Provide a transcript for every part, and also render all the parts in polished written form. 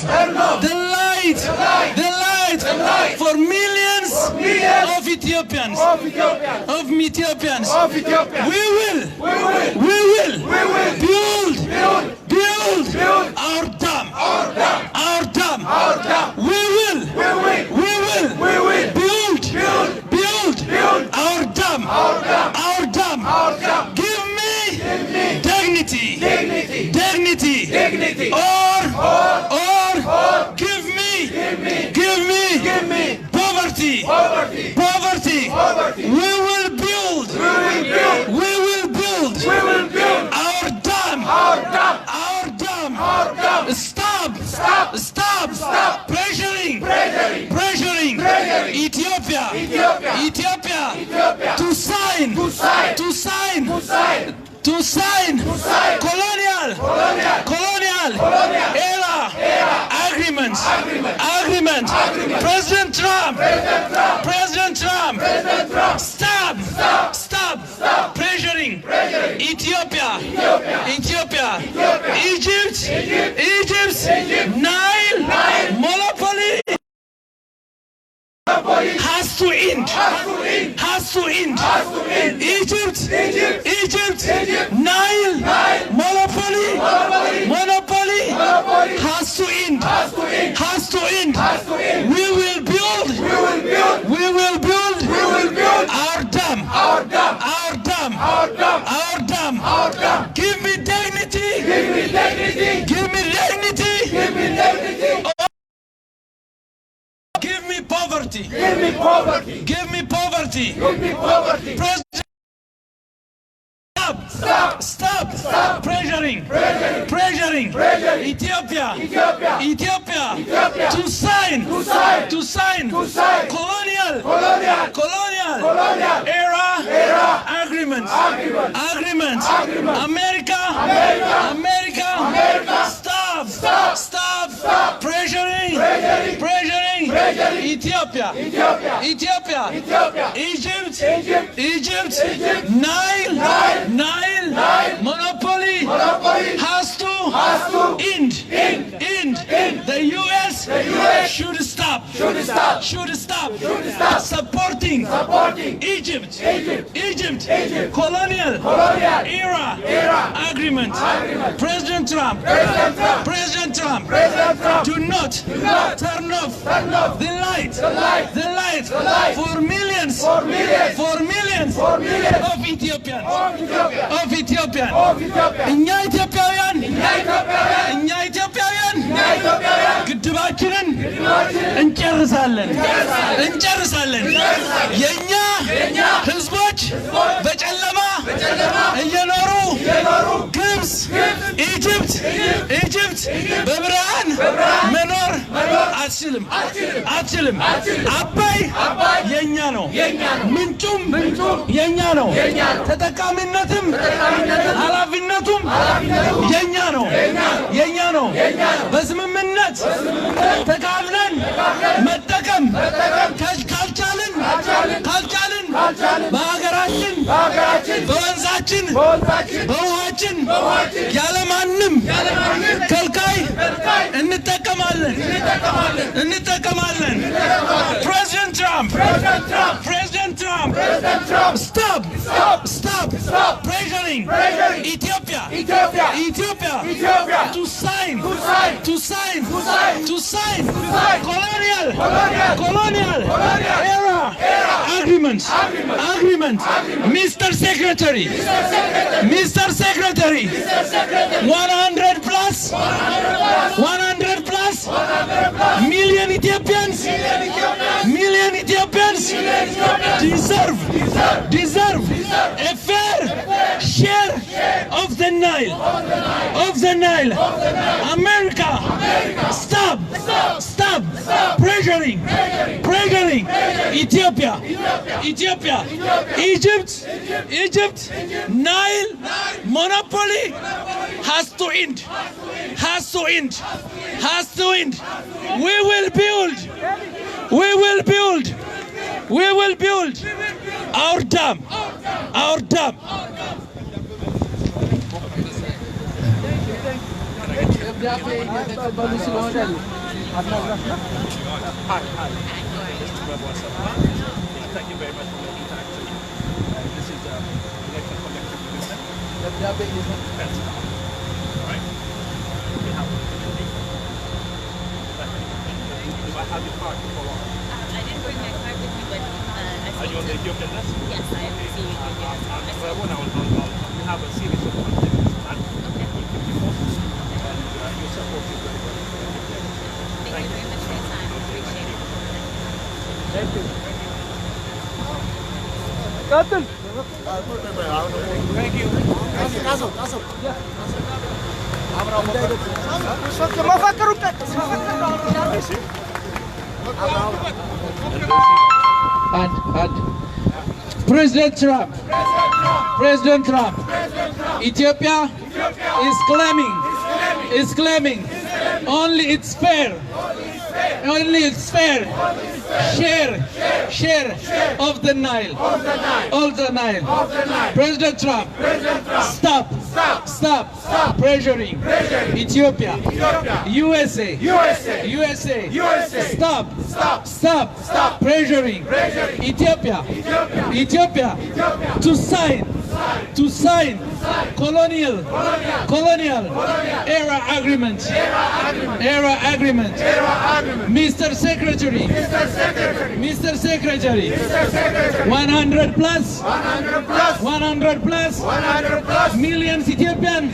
the light for millions of Ethiopians. We will build our dam. We will build our dam. Give me dignity, or give me poverty. We will build our dam. Stop pressuring Ethiopia to sign colonial era agreement. President Trump, stop pressuring Ethiopia. Egypt's Nile monopoly has to end. Egypt Nile monopoly has to end. We will build our dam. Give me dignity. Give me poverty. President, stop pressuring Ethiopia to sign colonial era agreement. America, stop pressuring Ethiopia. Egypt Nile monopoly has to end. The US should stop supporting Egypt colonial era agreement. President Trump, do not turn off the light for millions of Ethiopians. እኛ ኢትዮጵያውያን ግድባችንን እንጨርሳለን። የኛ ህዝቦች በጨለማ እየኖሩ ግብጽ፣ ኢጅፕት በብርሃን መኖር አትችልም። አባይ የኛ ነው፣ ምንጩም የኛ ነው፣ ተጠቃሚነትም ኃላፊነቱም የኛ ነው። በስምምነት ተካፍለን መጠቀም ካልቻልን በሀገራችን በወንዛችን በውሃችን ያለማንም ከልካይ እንጠቀማለን። President Trump, stop pressuring Ethiopia to sign colonial era agreement. Mr. Secretary, 100 plus million Ethiopians deserve a fair share of the Nile. America, stop pressuring Ethiopia. Egypt Nile monopoly has to end. We will build our dam. Thank you very much for making time to this is Electric Collective Movement. That's all right. We have do I have your card to follow on? I didn't bring my card with me, but Are you on the Ethiopian list? yes, I am receiving it. Well, we have a series of activities planned. Okay. We'll keep you posted and your support is very well. Thank you very much for your time. Appreciate it. Thank you. Thank you. President Trump. President Trump. Ethiopia is claiming only it's fair. Only it's fair. Share of the Nile. Of the Nile. President Trump. Stop pressuring Ethiopia. USA. Stop pressuring Ethiopia to sign colonial era agreement. Mr. Secretary, 100 plus million Ethiopians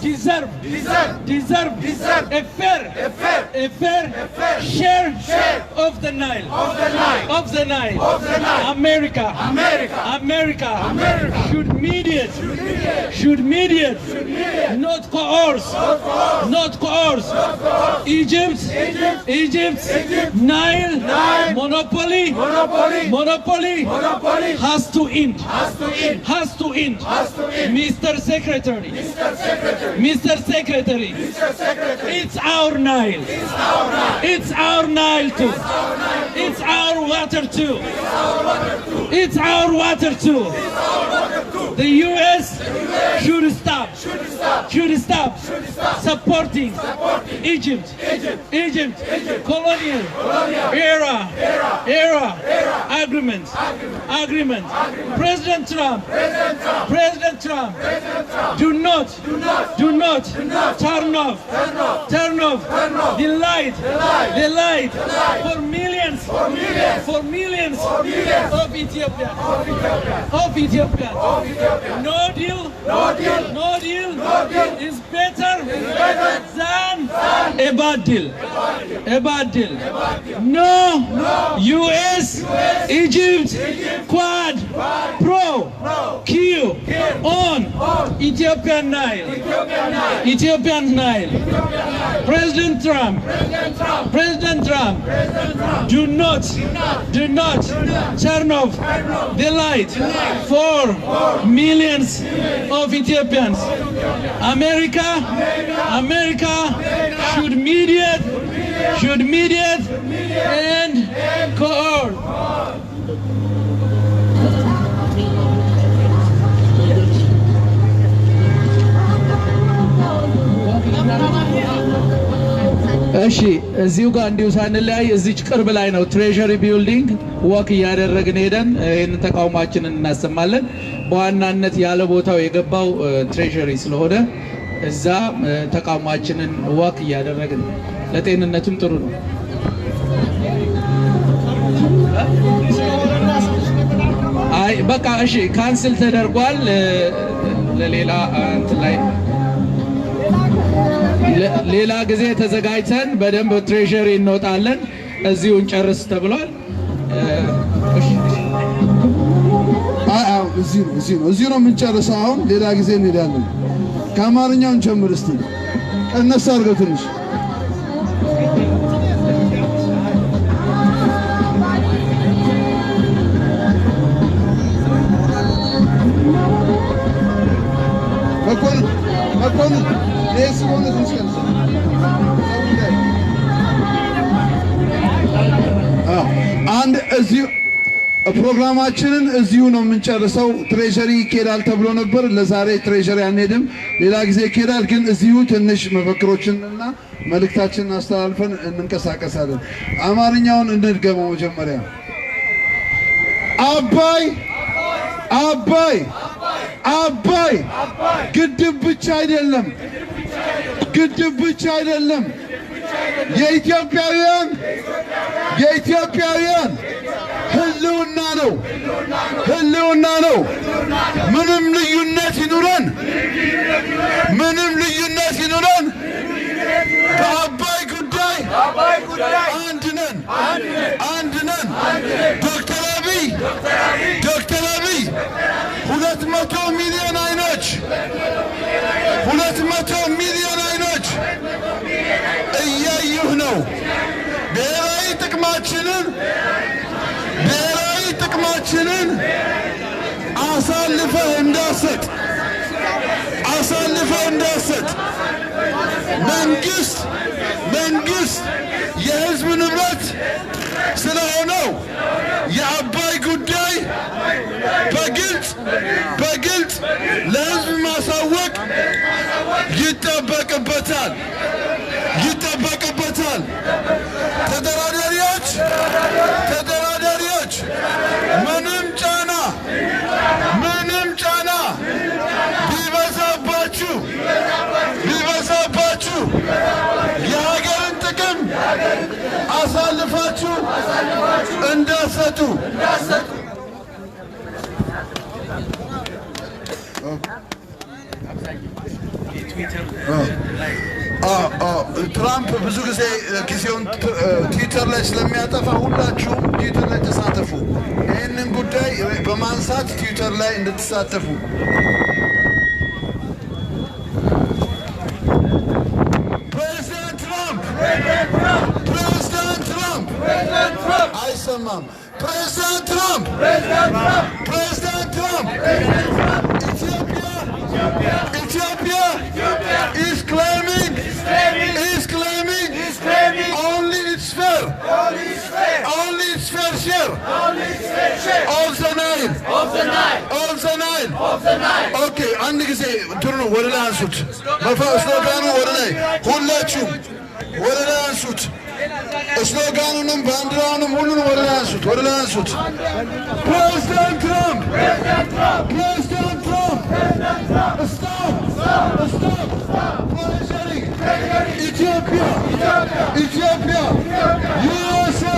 deserve a fair share of the Nile. America should mediate, not coerce. Egypt's Nile monopoly has to end. Mr. Secretary, it's our Nile. It's our Nile too. It's our water too. The U.S. should stop supporting Egypt colonial era agreement. President Trump, do not turn off the light for millions of Ethiopians. No deal is better than a bad deal. No U.S. Egypt Quad Pro Q on Ethiopian Nile. President Trump, do not turn off the light for millions of Ethiopians. America should mediate and coerce. እሺ እዚሁ ጋር እንዲሁ ሳንለያይ እዚች ቅርብ ላይ ነው ትሬዠሪ ቢልዲንግ ወክ እያደረግን ሄደን ይህንን ተቃውሟችንን እናሰማለን። በዋናነት ያለ ቦታው የገባው ትሬዠሪ ስለሆነ እዛ ተቃውሟችንን ወክ እያደረግን ለጤንነቱም ጥሩ ነው። አይ በቃ እሺ ካንስል ተደርጓል። ለሌላ እንትን ላይ ሌላ ጊዜ ተዘጋጅተን በደንብ ትሬዠሪ እንወጣለን። እዚሁ እንጨርስ ተብሏል። እዚሁ ነው የምንጨርሰው። አሁን ሌላ ጊዜ እንሄዳለን። ከአማርኛው እንጀምር እስቲ። ቀነስ አድርገው ትንሽ መኮንን ሌስ ሆነ ትንሽ ቀነስ አንድ እዚሁ ፕሮግራማችንን እዚሁ ነው የምንጨርሰው። ትሬዠሪ ይኬዳል ተብሎ ነበር። ለዛሬ ትሬዠሪ አንሄድም፣ ሌላ ጊዜ ይኬዳል። ግን እዚሁ ትንሽ መፈክሮችንና መልእክታችንን አስተላልፈን እንንቀሳቀሳለን። አማርኛውን እንድገመው መጀመሪያ አባይ አባይ አባይ ግድብ ብቻ አይደለም፣ ግድብ ብቻ አይደለም። የኢትዮጵያውያን ህልውና ነው፣ ህልውና ነው። ምንም ልዩነት ይኑረን፣ ምንም ልዩነት ይኑረን፣ በአባይ ጉዳይ አንድ ነን፣ አንድ ነን። ዶክተር አብይ 200 ሚሊዮን አይኖች 200 ሚሊዮን አይኖች እያዩህ ነው። ብሔራዊ ጥቅማችንን አሳልፈህ እንዳሰጥ መንግስት የህዝብ ንብረት ስለሆነው የአባይ ጉዳይ በግልጽ ለህዝብ ማሳወቅ ይጠበቅበታል። ተደራዳሪዎች ምንም ጫና ቢበዛባችሁ የሀገርን ጥቅም አሳልፋችሁ እንዳሰጡ ትራምፕ ብዙ ጊዜውን ትዊተር ላይ ስለሚያጠፋ ሁላችሁም ትዊተር ላይ ተሳተፉ። ይህንን ጉዳይ በማንሳት ትዊተር ላይ እንድትሳተፉ ፕሬዚዳንት ትራምፕ አይሰማም። ፕሬዚዳንት ትራምፕ Ethiopia is claiming only its fair share of the Nile. Okay, አንድ ጊዜ እንትኑ ወደ ላይ አንሱት። ስሎጋኑ ወደ ላይ ሁላችሁም ወደ ላይ አንሱት። ስሎጋኑንም ባንዲራውንም ሁሉንም ወደ ላይ አንሱት። ፕሬዚዳንት ትራምፕ stop pressuring Ethiopia, USA,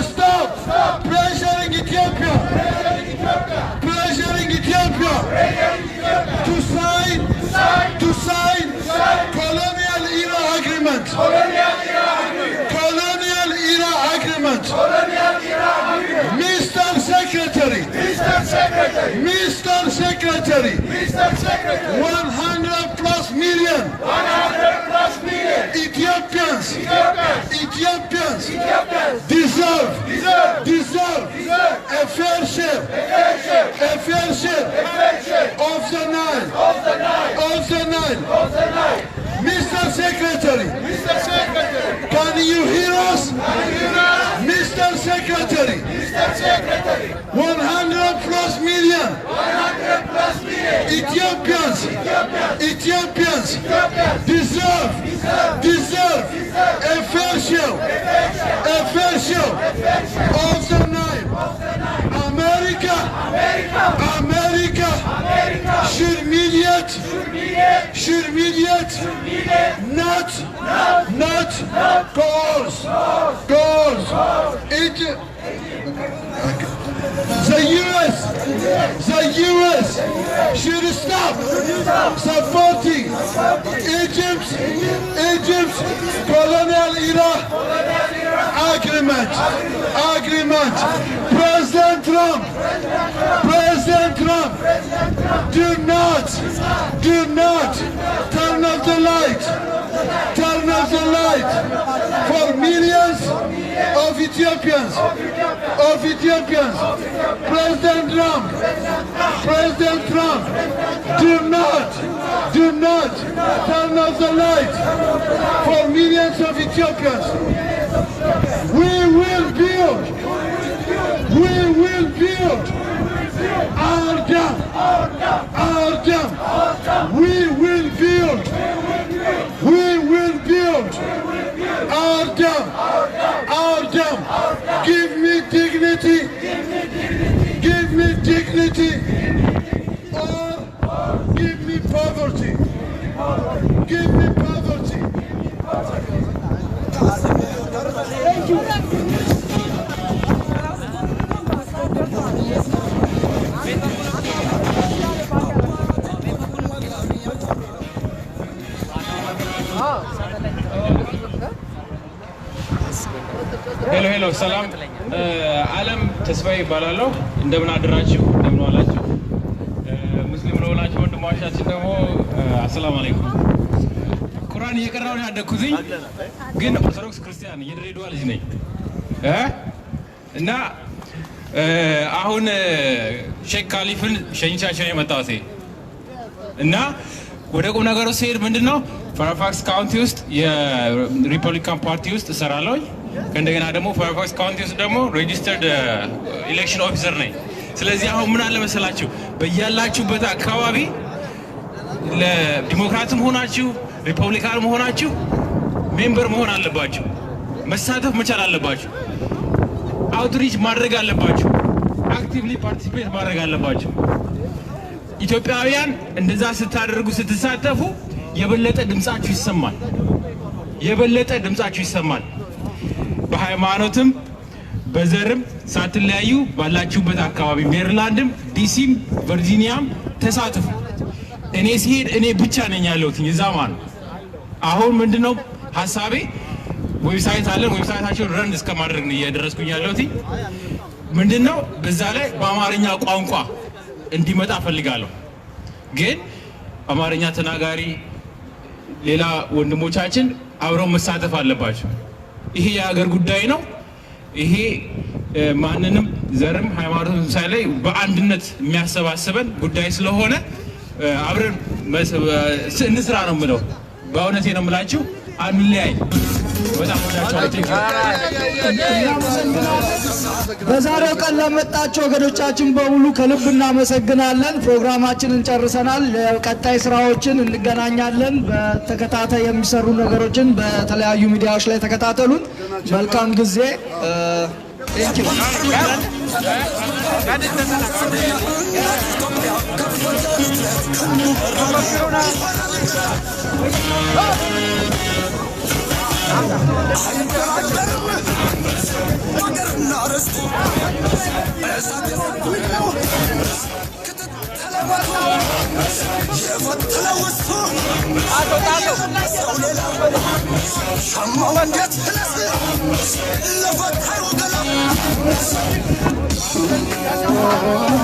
stop pressuring Ethiopia to sign colonial era agreement. Mr. Secretary, 100 plus million Ethiopians deserve a fair share of the Nile. Mr. Secretary, can you hear us? Mr. Secretary, 100 plus million Ethiopians deserve a fair share of the Nile. America should mediate, not goals. The US should stop supporting Egypt's colonial era agreement. President Trump, do not turn off the light for millions of Ethiopians. President Trump, do not turn turn off the lights for millions of Ethiopians. We will build our dam. We will build our dam. Give me dignity or give me poverty. Thank you. ሄሎ ሰላም ዓለም ተስፋዬ ይባላለሁ። እንደምን አድራችሁ እንደምን ዋላችሁ። ሙስሊም ለሆናችሁ ወንድሞቻችን ደግሞ አሰላሙ አለይኩም። ቁርአን እየቀራሁ ነው ያደኩትኝ፣ ግን ኦርቶዶክስ ክርስቲያን የድሬዳዋ ልጅ ነኝ እና አሁን ሼክ ካሊፍን ሸኝቻቸው ነው የመጣሁት እና ወደ ቁም ነገሩ ሲሄድ ምንድነው ፋርፋክስ ካውንቲ ውስጥ የሪፐብሊካን ፓርቲ ውስጥ እሰራለሁ። ከእንደገና ደግሞ ፋርፋክስ ካውንቲ ውስጥ ደግሞ ሬጂስተርድ ኢሌክሽን ኦፊሰር ነኝ። ስለዚህ አሁን ምን አለ መሰላችሁ፣ በያላችሁበት አካባቢ ለዲሞክራትም ሆናችሁ ሪፐብሊካንም ሆናችሁ ሜምበር መሆን አለባችሁ፣ መሳተፍ መቻል አለባችሁ፣ አውትሪች ማድረግ አለባችሁ፣ አክቲቭሊ ፓርቲሲፔት ማድረግ አለባችሁ። ኢትዮጵያውያን እንደዛ ስታደርጉ ስትሳተፉ የበለጠ ድምጻችሁ ይሰማል። በሃይማኖትም በዘርም ሳትለያዩ ባላችሁበት አካባቢ ሜሪላንድም፣ ዲሲም፣ ቨርጂኒያም ተሳተፉ። እኔ ሲሄድ እኔ ብቻ ነኝ ያለሁት የዛማ ነው። አሁን ምንድነው ሐሳቤ ዌብሳይት አለን። ዌብሳይታቸውን ረን እስከማድረግ ነው እየደረስኩኝ ያለሁት። ምንድነው በዛ ላይ በአማርኛ ቋንቋ እንዲመጣ ፈልጋለሁ። ግን አማርኛ ተናጋሪ ሌላ ወንድሞቻችን አብረው መሳተፍ አለባቸው። ይሄ የሀገር ጉዳይ ነው። ይሄ ማንንም ዘርም ሃይማኖትም ሳይለይ በአንድነት የሚያሰባስበን ጉዳይ ስለሆነ አብረን እንስራ ነው የምለው። በእውነቴ ነው የምላችሁ፣ አንለያይ። በጣም በዛሬው ቀን ለመጣችሁ ወገኖቻችን በሙሉ ከልብ እናመሰግናለን። ፕሮግራማችንን ጨርሰናል። ቀጣይ ስራዎችን እንገናኛለን። በተከታታይ የሚሰሩ ነገሮችን በተለያዩ ሚዲያዎች ላይ ተከታተሉን። መልካም ጊዜ። Let's go.